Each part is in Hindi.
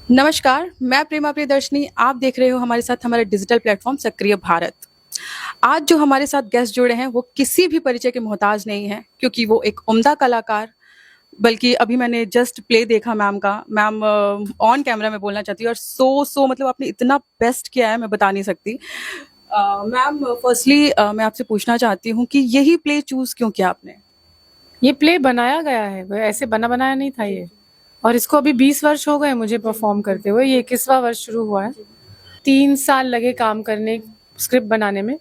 नमस्कार, मैं प्रेमा प्रियदर्शनी। आप देख रहे हो हमारे साथ हमारा डिजिटल प्लेटफॉर्म सक्रिय भारत। आज जो हमारे साथ गेस्ट जुड़े हैं वो किसी भी परिचय के मोहताज नहीं हैं, क्योंकि वो एक उम्दा कलाकार, बल्कि अभी मैंने जस्ट प्ले देखा मैम का। मैम ऑन कैमरा में बोलना चाहती हूँ, और सो मतलब आपने इतना बेस्ट किया है, मैं बता नहीं सकती। मैम, फर्स्टली मैं आपसे पूछना चाहती हूँ कि यही प्ले चूज क्यों किया आपने? ये प्ले बनाया गया है, वो ऐसे बना बनाया नहीं था ये। और इसको अभी 20 वर्ष हो गए मुझे परफॉर्म करते हुए। ये 21वां वर्ष शुरू हुआ है। 3 साल लगे काम करने, स्क्रिप्ट बनाने में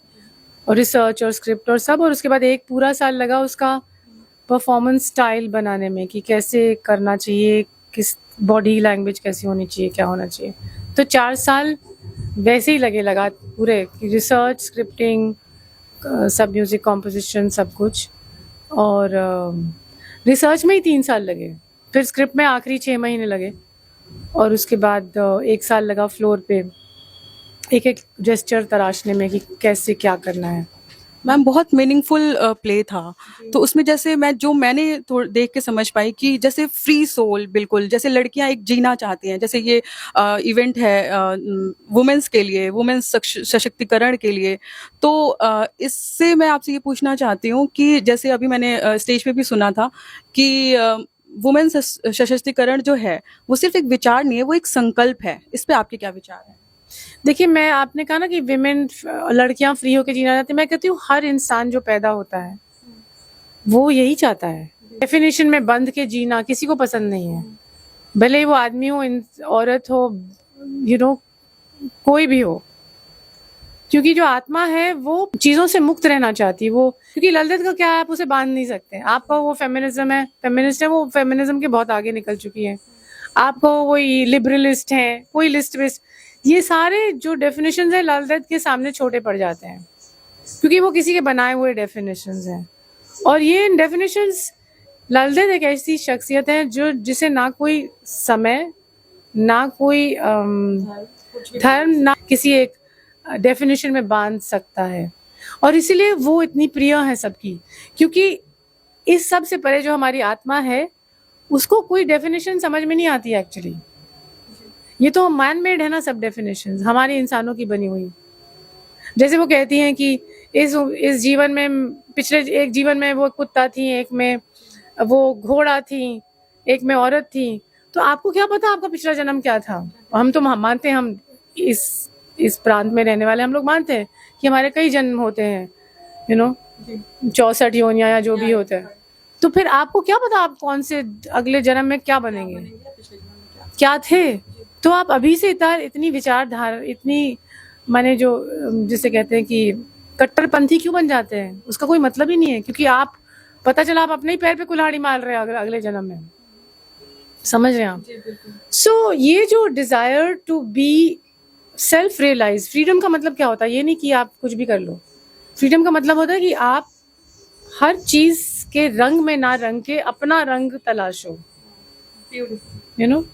और रिसर्च और स्क्रिप्ट और सब, और उसके बाद एक पूरा साल लगा उसका परफॉर्मेंस स्टाइल बनाने में कि कैसे करना चाहिए, किस बॉडी लैंग्वेज कैसी होनी चाहिए, क्या होना चाहिए। तो 4 साल वैसे ही लगा पूरे रिसर्च, स्क्रिप्टिंग, सब म्यूजिक कॉम्पोजिशन, सब कुछ। और रिसर्च में ही 3 साल लगे, फिर स्क्रिप्ट में आखिरी 6 महीने लगे, और उसके बाद 1 साल लगा फ्लोर पे एक एक जेस्चर तराशने में कि कैसे क्या करना है। मैम, बहुत मीनिंगफुल प्ले था। तो उसमें जैसे मैंने थोड़ा देख के समझ पाई कि जैसे फ्री सोल, बिल्कुल जैसे लड़कियां एक जीना चाहती हैं, जैसे ये इवेंट है वुमेन्स के लिए, वुमेन्स सशक्तिकरण के लिए। तो इससे मैं आपसे ये पूछना चाहती हूँ कि जैसे अभी मैंने स्टेज पे भी सुना था कि वुमेन सशक्तिकरण जो है वो सिर्फ एक विचार नहीं है, वो एक संकल्प है। इस पे आपके क्या विचार है? देखिए, मैं आपने कहा ना कि विमेन, लड़कियां फ्री होकर जीना चाहती है। मैं कहती हूँ हर इंसान जो पैदा होता है वो यही चाहता है। डेफिनेशन में बंध के जीना किसी को पसंद नहीं है, भले ही वो आदमी हो, औरत हो, कोई भी हो। क्योंकि जो आत्मा है वो चीजों से मुक्त रहना चाहती है। वो क्योंकि ललित का क्या है, आप उसे बांध नहीं सकते। आपका वो फेमिनिज्म है, फेमिनिस्ट है, वो फेमिनिज्म के बहुत आगे निकल चुकी है। आपको वही लिबरलिस्ट है, कोई लिस्ट विस्ट, ये सारे जो डेफिनेशंस है ललित के सामने छोटे पड़ जाते हैं, क्योंकि वो किसी के बनाए हुए डेफिनेशंस हैं। और ये डेफिनेशंस, ललित एक ऐसी शख्सियत है जो जिसे ना कोई समय, ना कोई धर्म, ना किसी एक डेफिनेशन में बांध सकता है। और इसीलिए वो इतनी प्रिय है सबकी, क्योंकि इस सब से परे जो हमारी आत्मा है उसको कोई डेफिनेशन समझ में नहीं आती है एक्चुअली। ये तो मैन मेड है ना, सब डेफिनेशंस हमारी इंसानों की बनी हुई। जैसे वो कहती हैं कि इस जीवन में, पिछले एक जीवन में वो कुत्ता थी, एक में वो घोड़ा थी, एक में औरत थी। तो आपको क्या पता आपका पिछला जन्म क्या था? हम तो मानते हैं, हम इस प्रांत में रहने वाले हम लोग मानते हैं कि हमारे कई जन्म होते हैं, 64 योनियां या जो भी होता है। तो फिर आपको क्या पता आप कौन से अगले जन्म में क्या बनेंगे, क्या थे? तो आप अभी से इतनी विचारधारा, इतनी, माने जो जिसे कहते हैं कि कट्टरपंथी क्यों बन जाते हैं, उसका कोई मतलब ही नहीं है। क्योंकि आप, पता चला आप अपने ही पैर पे कुल्हाड़ी मार रहे हैं अगले जन्म में। समझ रहे हैं आप? सो ये जो desire to be self realise, freedom का मतलब क्या होता है? ये नहीं कि आप कुछ भी कर लो। फ्रीडम का मतलब होता है कि आप हर चीज के रंग में ना रंग के अपना रंग तलाशो। यू नो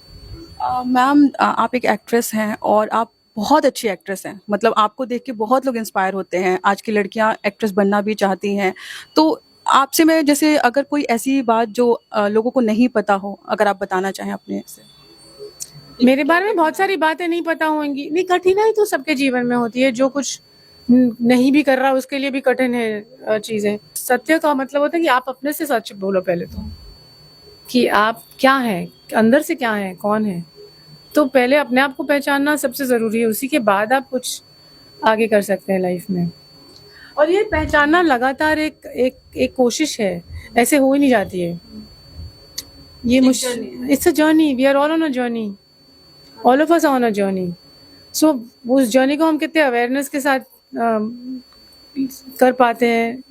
मैम, आप एक एक्ट्रेस हैं और आप बहुत अच्छी एक्ट्रेस हैं। मतलब आपको देख के बहुत लोग इंस्पायर होते हैं। आज की लड़कियां एक्ट्रेस बनना भी चाहती हैं। तो आपसे मैं जैसे अगर कोई ऐसी बात जो लोगों को नहीं पता हो, अगर आप बताना चाहें अपने से। मेरे बारे में बहुत सारी बातें नहीं पता होंगी। नहीं, कठिनाई तो सबके जीवन में होती है। जो कुछ नहीं भी कर रहा उसके लिए भी कठिन है चीजें। सत्य का मतलब होता है कि आप अपने से सच बोलो पहले तो, कि आप क्या हैं, अंदर से क्या हैं, कौन है। तो पहले अपने आप को पहचानना सबसे जरूरी है, उसी के बाद आप कुछ आगे कर सकते हैं लाइफ में। और ये पहचानना लगातार एक एक एक कोशिश है, ऐसे हो ही नहीं जाती है। ये मुश्किल, it's a journey, we are all on a journey, all of us on a journey. So उस जर्नी को हम कितने अवेयरनेस के साथ कर पाते हैं,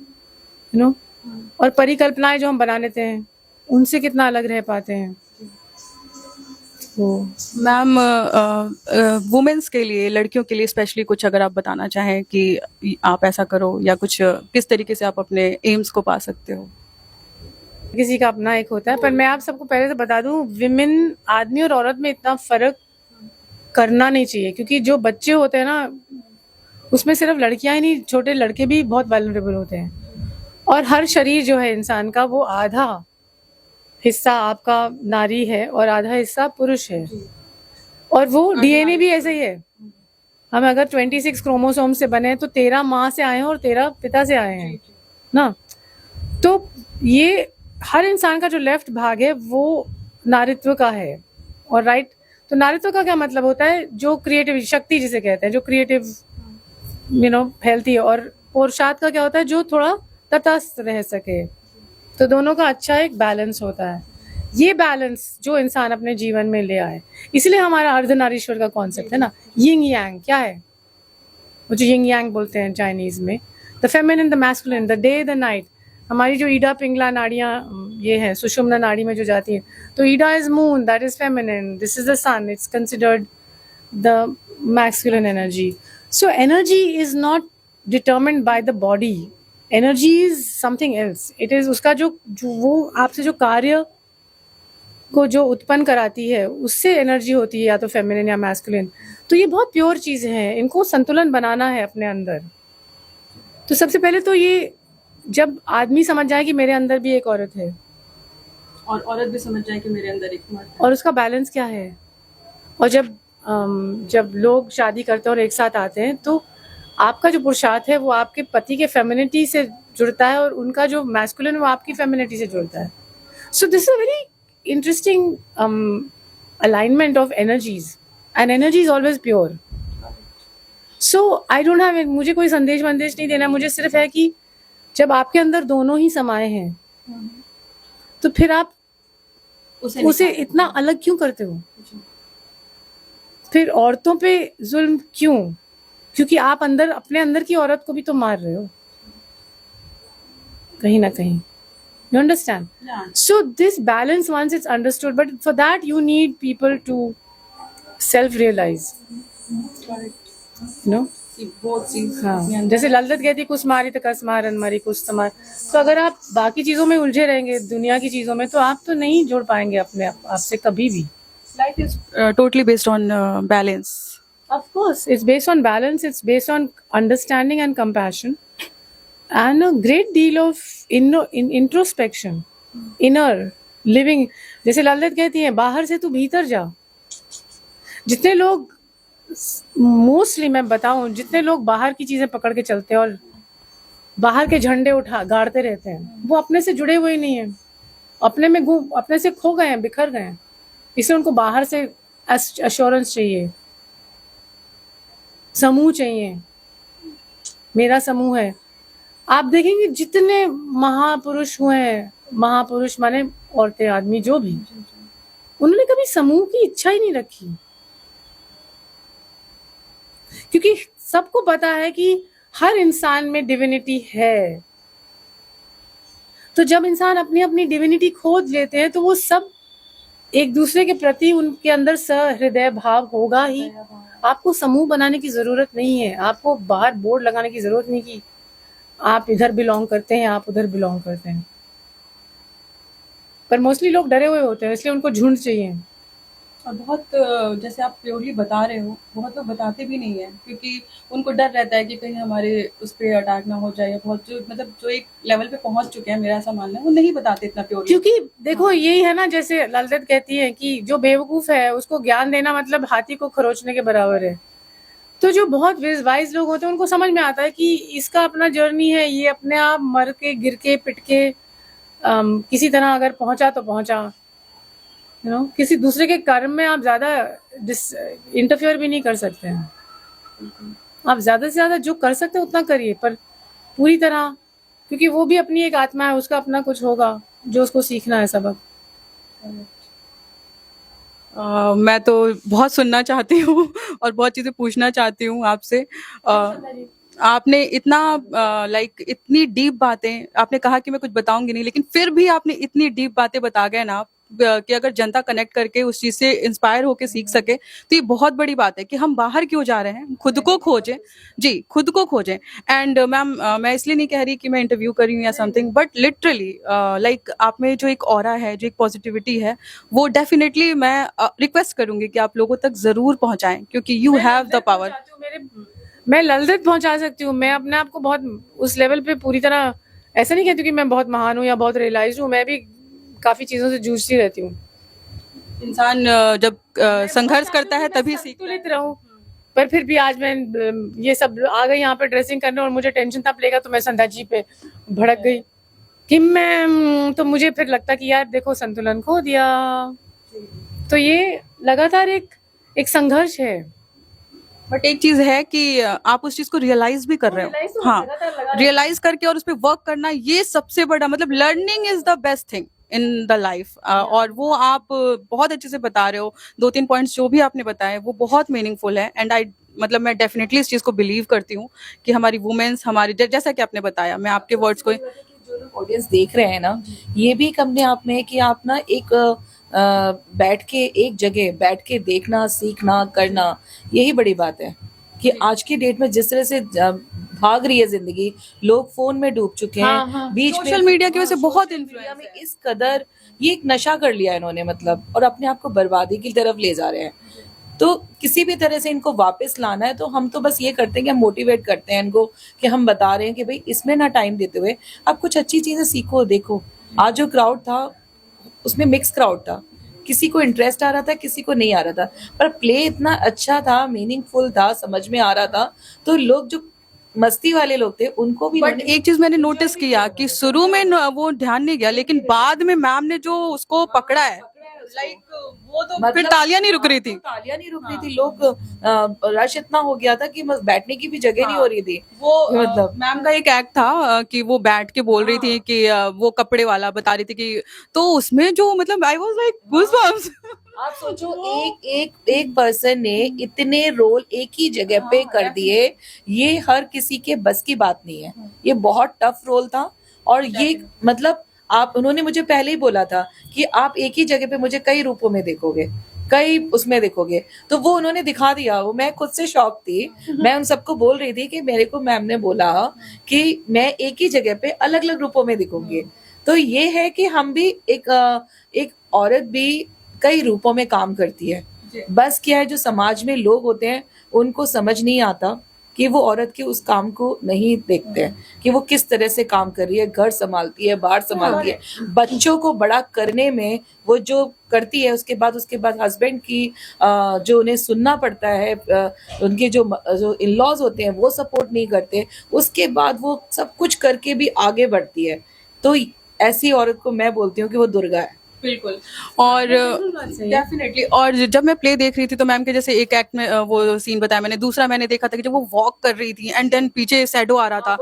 और परिकल्पनाएं जो हम बना लेते हैं उनसे कितना अलग रह पाते हैं। तो मैम, वुमेन्स के लिए, लड़कियों के लिए स्पेशली कुछ अगर आप बताना चाहें कि आप ऐसा करो, या कुछ किस तरीके से आप अपने एम्स को पा सकते हो। किसी का अपना एक होता है, पर मैं आप सबको पहले से बता दूं, विमेन, आदमी और औरत में इतना फर्क करना नहीं चाहिए। क्योंकि जो बच्चे होते हैं ना, उसमें सिर्फ लड़कियां ही नहीं, छोटे लड़के भी बहुत वल्नरेबल होते हैं। और हर शरीर जो है इंसान का, वो आधा हिस्सा आपका नारी है और आधा हिस्सा पुरुष है। और वो डीएनए भी ऐसे ही है। हम अगर 26 क्रोमोसोम से बने तो 13 माँ से आए हैं और 13 पिता से आए हैं ना। तो ये हर इंसान का जो लेफ्ट भाग है वो नारित्व का है और राइट। तो नारित्व का क्या मतलब होता है, जो क्रिएटिव शक्ति जिसे कहते हैं, जो क्रिएटिव हेल्थी। और पुरुषार्थ का क्या होता है, जो थोड़ा तटस्थ रह सके। तो दोनों का अच्छा एक बैलेंस होता है। ये बैलेंस जो इंसान अपने जीवन में ले आए, इसलिए हमारा अर्धनारीश्वर का कॉन्सेप्ट है ना, यिंग यांग क्या है, वो जो यिंग यांग बोलते हैं चाइनीज में, the feminine the masculine, the day the night. हमारी जो ईडा पिंगला नाड़ियाँ ये है सुषुम्ना नाड़ी में जो जाती है, तो Ida is moon, that is feminine, this is the sun, it's considered the masculine energy. So energy is not determined by the body, energy is something else. It is उसका जो वो आपसे जो कार्य को जो उत्पन्न कराती है उससे एनर्जी होती है, या तो फेमिनिन या मैस्कुलिन। तो ये बहुत प्योर चीजें हैं, इनको संतुलन बनाना है अपने अंदर। तो सबसे पहले तो ये जब आदमी समझ जाए कि मेरे अंदर भी एक औरत है और औरत भी समझ जाए कि मेरे अंदर एक मर्द है। और उसका बैलेंस क्या है। और जब लोग शादी करते हैं और एक साथ आते हैं, तो आपका जो पुरुषार्थ है वो आपके पति के फेमिनिटी से जुड़ता है और उनका जो मैस्कुलिन वो आपकी फेमिनिटी से जुड़ता है। So this is a very interesting alignment of energies, and energy is always pure. So I don't have, मुझे कोई संदेश नहीं देना, मुझे सिर्फ है कि जब आपके अंदर दोनों ही समाये हैं तो फिर आप उसे इतना अलग क्यों करते हो, फिर औरतों पे जुल्म क्यों, क्योंकि आप अपने अंदर की औरत को भी तो मार रहे हो कहीं ना कहीं। You understand? Yeah. So this balance, once it's understood, but for that you need people to self-realize. You know? हाँ, जैसे ललित कहती कुसमारी तो कसमारन मारी कुछ समार। तो अगर आप बाकी चीजों में उलझे रहेंगे, दुनिया की चीजों में, तो आप तो नहीं जुड़ पाएंगे अपने आप से कभी भी। Life is totally based on balance. Of course, it's based on balance. It's based on understanding and compassion, and a great deal of introspection, inner living. जैसे ललित कहती है, बाहर से तू भीतर जा। जितने लोग, मोस्टली मैं बताऊं, जितने लोग बाहर की चीजें पकड़ के चलते हैं और बाहर के झंडे गाड़ते रहते हैं, वो अपने से जुड़े हुए नहीं हैं, अपने से खो गए हैं, बिखर गए हैं। इसलिए उनको बाहर से एश्योरेंस चाहिए, समूह चाहिए, मेरा समूह है। आप देखेंगे जितने महापुरुष हुए हैं, महापुरुष माने औरतें आदमी जो भी, उन्होंने कभी समूह की इच्छा ही नहीं रखी, क्योंकि सबको पता है कि हर इंसान में डिविनिटी है। तो जब इंसान अपनी अपनी डिविनिटी खोज लेते हैं तो वो सब एक दूसरे के प्रति उनके अंदर सहृदय भाव होगा ही। आपको समूह बनाने की जरूरत नहीं है, आपको बाहर बोर्ड लगाने की जरूरत नहीं कि आप इधर बिलोंग करते हैं, आप उधर बिलोंग करते हैं। पर मोस्टली लोग डरे हुए होते हैं, इसलिए उनको झुंड चाहिए। और बहुत जैसे आप प्योरली बता रहे हो, बहुत लोग बताते भी नहीं है क्योंकि उनको डर रहता है कि कहीं हमारे उस पर अटैक ना हो जाए। बहुत जो एक लेवल पे पहुंच चुके हैं, मेरा ऐसा मानना है, वो नहीं बताते इतना प्योरली। क्योंकि देखो यही है ना, जैसे ललित कहती है कि जो बेवकूफ है उसको ज्ञान देना मतलब हाथी को खरोचने के बराबर है। तो जो बहुत वाइज लोग होते हैं उनको समझ में आता है कि इसका अपना जर्नी है, ये अपने आप मर के गिर के पिट के किसी तरह अगर पहुंचा तो पहुंचा। किसी दूसरे के कर्म में आप ज्यादा इंटरफेयर भी नहीं कर सकते हैं। आप ज्यादा से ज्यादा जो कर सकते हैं उतना करिए, पर पूरी तरह, क्योंकि वो भी अपनी एक आत्मा है, उसका अपना कुछ होगा जो उसको सीखना है सबक। मैं तो बहुत सुनना चाहती हूँ और बहुत चीजें पूछना चाहती हूँ आपसे। आपने इतना इतनी डीप बातें आपने कहा कि मैं कुछ बताऊंगी नहीं, लेकिन फिर भी आपने इतनी डीप बातें बता गए ना कि अगर जनता कनेक्ट करके उस चीज से इंस्पायर होके सीख सके तो ये बहुत बड़ी बात है कि हम बाहर क्यों जा रहे हैं, खुद को खोजें। जी, खुद को खोजें। एंड मैम, मैं इसलिए नहीं कह रही कि मैं इंटरव्यू कर रही हूँ या समथिंग, बट लिटरली आप में जो एक ऑरा है, जो एक पॉजिटिविटी है, वो डेफिनेटली मैं रिक्वेस्ट करूंगी कि आप लोगों तक जरूर पहुंचाएं, क्योंकि यू हैव द पावर। मैं ललित पहुंचा सकती हूँ, मैं अपने आप को बहुत उस लेवल पे पूरी तरह ऐसा नहीं कहती कि मैं बहुत महान हूँ या बहुत रियलाइज हूँ। मैं भी काफी चीजों से जूझती रहती हूँ, इंसान जब संघर्ष करता है तभी सीखता है। संतुलित रहूं, पर फिर भी आज मैं ये सब आ गई यहाँ पे ड्रेसिंग करने और मुझे टेंशन था प्ले का, तो मैं संध्या जी पे भड़क गई कि मैं तो मुझे फिर लगता कि यार देखो संतुलन खो दिया। तो ये लगातार एक संघर्ष है। बट एक चीज है कि आप उस चीज को रियलाइज भी कर रहे realize हो। तो हाँ, लगातार लगा रहे रियलाइज करके और उस पर वर्क करना, ये सबसे बड़ा मतलब learning is the best thing in the life. और वो आप बहुत अच्छे से बता रहे हो। 2-3 पॉइंट्स जो भी आपने बताए वो बहुत मीनिंगफुल है, एंड आई मतलब मैं डेफिनेटली इस चीज को बिलीव करती हूँ कि हमारी वुमेन्स हमारी जैसा कि आपने बताया, मैं आपके वर्ड्स को जो लोग ऑडियंस देख रहे हैं ना, ये भी एक अपने आप में है कि आप ना एक बैठ के एक जगह बैठ के देखना, सीखना, करना, यही बड़ी बात है कि आज की डेट में जिस तरह से भाग रही है जिंदगी, लोग फोन में डूब चुके हैं। हाँ, हाँ। बीच में सोशल मीडिया की वजह से बहुत सोशल influence मीडिया में इस कदर ये एक नशा कर लिया इन्होंने, मतलब, और अपने आप को बर्बादी की तरफ ले जा रहे हैं। तो किसी भी तरह से इनको वापस लाना है, तो हम तो बस ये करते हैं कि हम मोटिवेट करते हैं इनको, कि हम बता रहे हैं कि भाई इसमें ना टाइम देते हुए आप कुछ अच्छी चीजें सीखो। देखो आज जो क्राउड था उसमें मिक्स क्राउड था, किसी को इंटरेस्ट आ रहा था, किसी को नहीं आ रहा था, पर प्ले इतना अच्छा था, मीनिंगफुल था, समझ में आ रहा था, तो लोग जो मस्ती वाले लोग थे उनको भी बट एक चीज मैंने नोटिस किया कि शुरू में वो ध्यान नहीं गया, लेकिन बाद में मैम ने जो उसको पकड़ा है, लाइक वो तो फिर तालियां नहीं रुक रही थी। तालियां नहीं रुक रही थी, लोग रश इतना हो गया था कि बैठने की भी जगह नहीं हो रही थी। वो मतलब मैम का एक एक्ट था कि वो बैठ के बोल रही थी कि वो कपड़े वाला बता रही थी कि, तो उसमें जो मतलब आई वाज लाइक गूज़बम्प्स। आप सोचो एक पर्सन ने इतने रोल एक ही जगह पे कर दिए, ये हर किसी के बस की बात नहीं है, ये बहुत टफ रोल था। और ये मतलब आप उन्होंने मुझे पहले ही बोला था कि आप एक ही जगह पे मुझे कई रूपों में देखोगे, कई उसमें देखोगे, तो वो उन्होंने दिखा दिया। वो मैं खुद से शॉक थी, मैं उन सबको बोल रही थी कि मेरे को मैम ने बोला कि मैं एक ही जगह पे अलग अलग रूपों में दिखूंगी। तो ये है कि हम भी एक औरत भी कई रूपों में काम करती है। बस क्या है, जो समाज में लोग होते हैं उनको समझ नहीं आता कि वो औरत के उस काम को नहीं देखते हैं कि वो किस तरह से काम कर रही है, घर संभालती है, बाहर संभालती है, बच्चों को बड़ा करने में वो जो करती है, उसके बाद हस्बैंड की जो उन्हें सुनना पड़ता है, उनके जो इन लॉज होते हैं वो सपोर्ट नहीं करते, उसके बाद वो सब कुछ करके भी आगे बढ़ती है। तो ऐसी औरत को मैं बोलती हूँ कि वो दुर्गा है। बिल्कुल। और डेफिनेटली, और जब मैं प्ले देख रही थी तो मैम के जैसे एक एक्ट में वो सीन बताया मैंने, दूसरा मैंने देखा था कि जब वो वॉक कर रही थी एंड देन पीछे शैडो आ रहा था,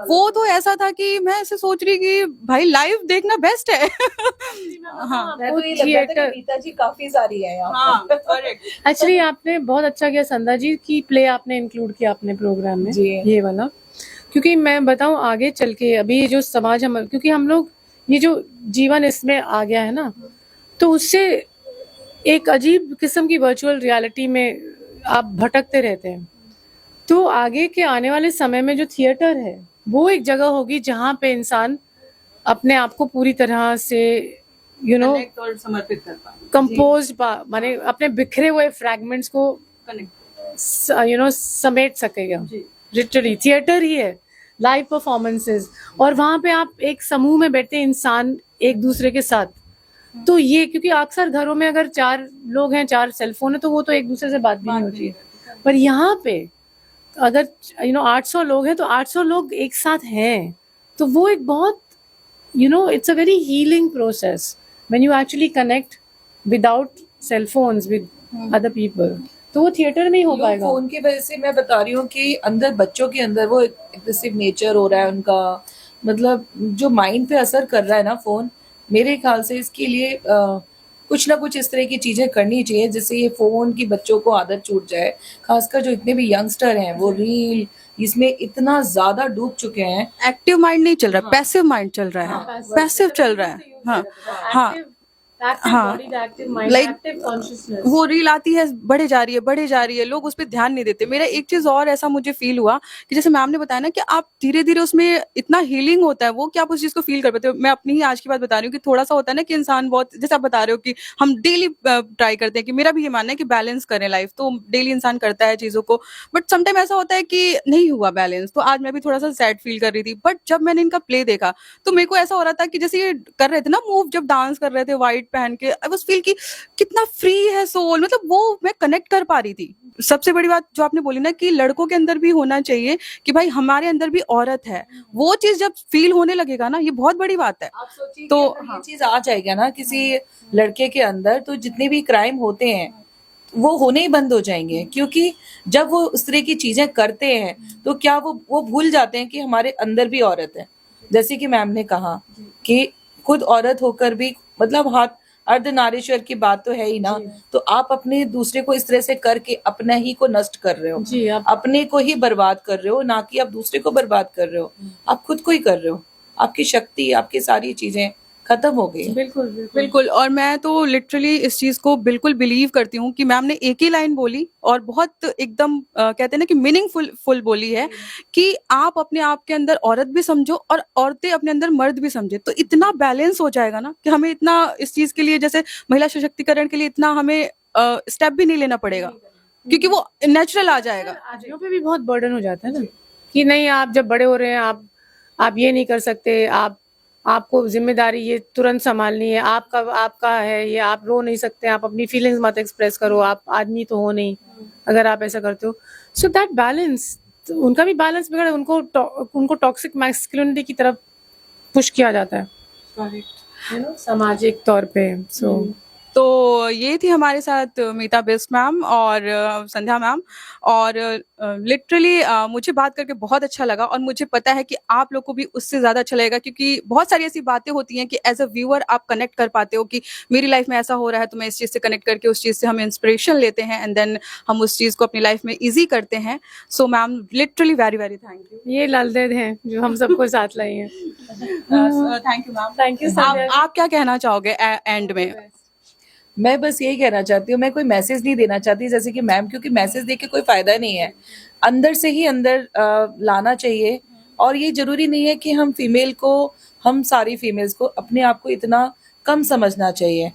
वो तो ऐसा था कि मैं ऐसे सोच रही कि भाई लाइव देखना बेस्ट है। हाँ मैं तो ये लगता था कि नीता जी काफी सारी है यहाँ हाँ पर। करेक्ट। एक्चुअली आपने बहुत अच्छा किया संध्या जी की प्ले आपने इंक्लूड किया अपने प्रोग्राम में, जी। ये वाला। क्योंकि मैं बताऊं आगे चल के अभी ये जो समाज हम, क्योंकि हम लोग ये जो जीवन इसमें आ गया है ना, तो उससे एक अजीब किस्म की वर्चुअल रियलिटी में आप भटकते रहते हैं। तो आगे के आने वाले समय में जो थिएटर है वो एक जगह होगी जहाँ पे इंसान अपने आप को पूरी तरह से कनेक्ट और समर्पित कर पाए, कंपोज माने अपने बिखरे हुए फ्रैगमेंट्स को कनेक्ट समेट सकेगा। लिटरली थिएटर ही है, लाइव परफॉर्मेंसेस, और वहां पे आप एक समूह में बैठते हैं इंसान एक दूसरे के साथ। तो ये क्योंकि अक्सर घरों में अगर 4 लोग हैं, 4 सेलफोन है, तो वो तो एक दूसरे से बात भी नहीं होती है। पर यहाँ पे अगर 800 लोग हैं तो 800 लोग एक साथ हैं, तो वो एक बहुत it's a very healing process when you actually connect without cell phones with other people. तो वो थिएटर में ही हो लोग पाएगा। फोन की वजह से, मैं बता रही हूँ कि अंदर बच्चों के अंदर वो एग्रेसिव नेचर हो रहा है उनका, मतलब जो माइंड पे असर कर रहा है ना फोन, मेरे ख्याल से इसके लिए कुछ ना कुछ इस तरह की चीजें करनी चाहिए जिससे ये फोन की बच्चों को आदत छूट जाए। खासकर जो इतने भी यंगस्टर हैं वो रील इसमें इतना ज्यादा डूब चुके हैं। एक्टिव माइंड नहीं चल रहा, पैसिव माइंड चल रहा है, पैसिव चल रहा है। हाँ हाँ हाँ, लाइक वो रील आती है, बढ़े जा रही है, लोग उस पर ध्यान नहीं देते। मेरा एक चीज और ऐसा मुझे फील हुआ कि जैसे मैम ने बताया ना कि आप धीरे धीरे उसमें इतना हीलिंग होता है वो कि आप उस चीज को फील कर पाते हो। मैं अपनी ही आज की बात बता रही हूँ कि थोड़ा सा होता है ना कि इंसान बहुत, जैसे आप बता रहे हो कि हम डेली ट्राई करते हैं, कि मेरा भी ये मानना है कि बैलेंस करें लाइफ, तो डेली इंसान करता है चीजों को, बट समटाइम ऐसा होता है कि नहीं हुआ बैलेंस। तो आज मैं भी थोड़ा सा सैड फील कर रही थी, बट जब मैंने इनका प्ले देखा तो मेरे को ऐसा हो रहा था कि जैसे ये कर रहे थे ना मूव, जब डांस कर रहे थे व्हाइट पहन के आई वाज फील कि कितना फ्री है सोल, मतलब वो मैं कनेक्ट कर पा रही थी। सबसे बड़ी बात जो आपने बोली ना कि लड़कों के अंदर भी होना चाहिए कि भाई हमारे अंदर भी औरत है, वो चीज जब फील होने लगेगा ना, ये बहुत बड़ी बात है। आप सोचिए तो कि अगर ये चीज आ जाएगा ना किसी लड़के के अंदर, तो जितने भी क्राइम होते हैं वो होने ही बंद हो जाएंगे, क्योंकि जब वो उस तरह की चीजें करते हैं तो क्या वो भूल जाते हैं कि हमारे अंदर भी औरत है। जैसे कि मैम ने कहा कि खुद औरत होकर भी, मतलब हाथ अर्धनारीश्वर की बात तो है ही ना, तो आप अपने दूसरे को इस तरह से करके अपना ही को नष्ट कर रहे हो, जी, आप अपने को ही बर्बाद कर रहे हो, ना कि आप दूसरे को बर्बाद कर रहे हो, आप खुद को ही कर रहे हो। आपकी शक्ति, आपकी सारी चीजें खत्म हो गई। बिल्कुल बिल्कुल बिल्कुल, और मैं तो लिटरली इस चीज को बिल्कुल बिलीव करती हूँ कि मैम ने एक ही लाइन बोली और बहुत एकदम कहते हैं ना कि मीनिंगफुल फुल बोली है कि आप अपने आप के अंदर औरत भी समझो और औरतें अपने अंदर मर्द भी समझे, तो इतना बैलेंस हो जाएगा ना कि हमें इतना इस चीज के लिए, जैसे महिला सशक्तिकरण के लिए इतना हमें स्टेप भी नहीं लेना पड़ेगा, क्योंकि वो नेचुरल आ जाएगा। आदमियों पे भी बहुत बर्डन हो जाता है ना कि नहीं, आप जब बड़े हो रहे हैं, आप ये नहीं कर सकते, आपको जिम्मेदारी ये तुरंत संभालनी है, आपका है ये, आप रो नहीं सकते, आप अपनी फीलिंग्स मत एक्सप्रेस करो, आप आदमी तो हो नहीं अगर आप ऐसा करते हो। सो दैट बैलेंस, उनका भी बैलेंस बिगड़ा, उनको टॉक्सिक मैस्कुलिनिटी की तरफ पुश किया जाता है, you know, सामाजिक तौर पे। सो तो ये थी हमारे साथ मीता बिष्ट मैम और संध्या मैम, और लिटरली मुझे बात करके बहुत अच्छा लगा, और मुझे पता है कि आप लोग को भी उससे ज़्यादा अच्छा लगेगा, क्योंकि बहुत सारी ऐसी बातें होती हैं कि एज अ व्यूअर आप कनेक्ट कर पाते हो कि मेरी लाइफ में ऐसा हो रहा है, तो मैं इस चीज़ से कनेक्ट करके उस चीज़ से हम इंस्पिरेशन लेते हैं एंड देन हम उस चीज़ को अपनी लाइफ में ईजी करते हैं। So ma'am literally very very thank you. ये लालदेद हैं जो हम सबको साथ लाई हैं। Thank you ma'am. Thank you Sandhya. आप क्या कहना चाहोगे एंड में? मैं बस यही कहना चाहती हूँ, मैं कोई मैसेज नहीं देना चाहती जैसे कि मैम, क्योंकि मैसेज दे के कोई फायदा नहीं है, अंदर से ही अंदर लाना चाहिए। और ये जरूरी नहीं है कि हम सारी फीमेल्स को अपने आप को इतना कम समझना चाहिए।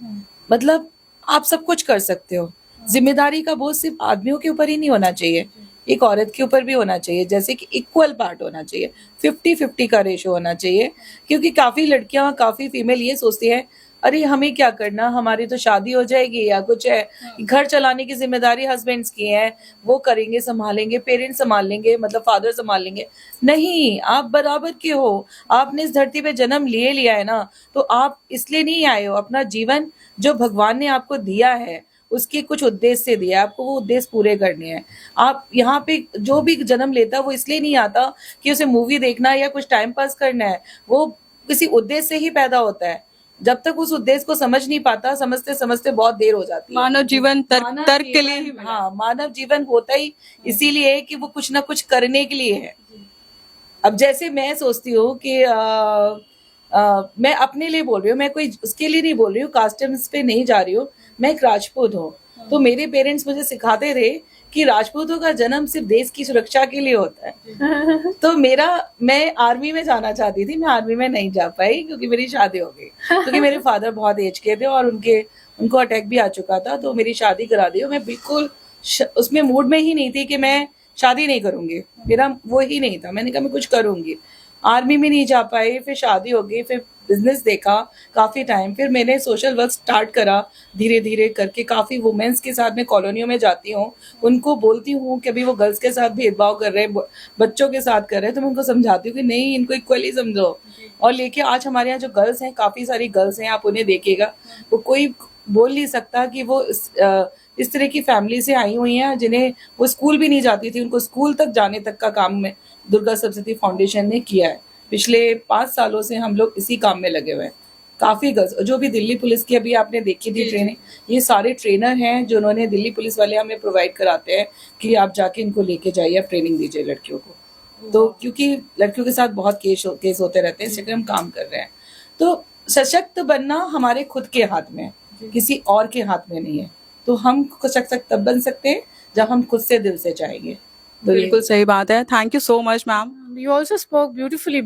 मतलब आप सब कुछ कर सकते हो, जिम्मेदारी का बोझ सिर्फ आदमियों के ऊपर ही नहीं होना चाहिए, एक औरत के ऊपर भी होना चाहिए। जैसे कि इक्वल पार्ट होना चाहिए, 50-50 का रेशो होना चाहिए। क्योंकि काफी लड़कियां, काफी फीमेल ये सोचती हैं, अरे हमें क्या करना, हमारी तो शादी हो जाएगी या कुछ है, घर चलाने की जिम्मेदारी हस्बैंड्स की है, वो करेंगे, संभालेंगे, पेरेंट्स संभाल लेंगे, मतलब फादर संभाल लेंगे। नहीं, आप बराबर के हो, आपने इस धरती पे जन्म लिया है ना, तो आप इसलिए नहीं आए हो। अपना जीवन जो भगवान ने आपको दिया है उसके कुछ उद्देश्य से दिया है, आपको वो उद्देश्य पूरे करने हैं। आप यहाँ पे जो भी जन्म लेता है वो इसलिए नहीं आता कि उसे मूवी देखना है या कुछ टाइम पास करना है, वो किसी उद्देश्य से ही पैदा होता है। जब तक उस उद्देश्य को समझ नहीं पाता, समझते समझते बहुत देर हो जाती है। मानव जीवन मानव तर्क के जीवन- लिए ही मिला। हाँ, मानव जीवन होता ही इसीलिए है कि वो कुछ ना कुछ करने के लिए है। अब जैसे मैं सोचती हूँ कि मैं अपने लिए बोल रही हूँ, मैं कोई उसके लिए नहीं बोल रही हूँ, कास्टम्स पे नहीं जा रही हूँ। मैं एक राजपूत हूँ, तो मेरे पेरेंट्स मुझे सिखाते थे कि राजपूतों का जन्म सिर्फ देश की सुरक्षा के लिए होता है। तो मैं आर्मी में जाना चाहती थी, मैं आर्मी में नहीं जा पाई क्योंकि मेरी शादी हो गई, क्योंकि मेरे फादर बहुत एज के थे और उनको अटैक भी आ चुका था, तो मेरी शादी करा दी। मैं बिल्कुल उसमें मूड में ही नहीं थी कि मैं शादी नहीं करूंगी, मेरा वो ही नहीं था। मैंने कहा मैं कुछ करूंगी, आर्मी में नहीं जा पाई, फिर शादी हो गई, फिर बिजनेस देखा काफी टाइम, फिर मैंने सोशल वर्क स्टार्ट करा धीरे धीरे करके। काफी वुमेन्स के साथ मैं कॉलोनियों में जाती हूँ, उनको बोलती हूँ कि अभी वो गर्ल्स के साथ भेदभाव कर रहे हैं, बच्चों के साथ कर रहे हैं, तो मैं उनको समझाती हूँ कि नहीं, इनको इक्वली समझो। और लेके आज हमारे यहाँ जो गर्ल्स हैं, काफी सारी गर्ल्स हैं, आप उन्हें देखिएगा, वो कोई बोल नहीं सकता कि वो इस तरह की फैमिली से आई हुई हैं जिन्हें वो स्कूल भी नहीं जाती थी, उनको स्कूल तक जाने तक का काम में दुर्गा सप्तशती फाउंडेशन ने किया है। पिछले 5 सालों से हम लोग इसी काम में लगे हुए हैं। काफी गर्ल्स, जो भी दिल्ली पुलिस की अभी आपने देखी थी ट्रेनिंग, ये सारे ट्रेनर हैं जो उन्होंने, दिल्ली पुलिस वाले हमें प्रोवाइड कराते हैं कि आप जाके इनको लेके जाइए, आप ट्रेनिंग दीजिए लड़कियों को। तो क्योंकि लड़कियों के साथ बहुत केस होते रहते हैं, इसलिए हम काम कर रहे हैं। तो सशक्त बनना हमारे खुद के हाथ में है, किसी और के हाथ में नहीं है। तो हम सशक्त तब बन सकते हैं जब हम खुद से दिल से चाहेंगे। तो बिल्कुल सही बात है। Thank you so much ma'am. You also spoke beautifully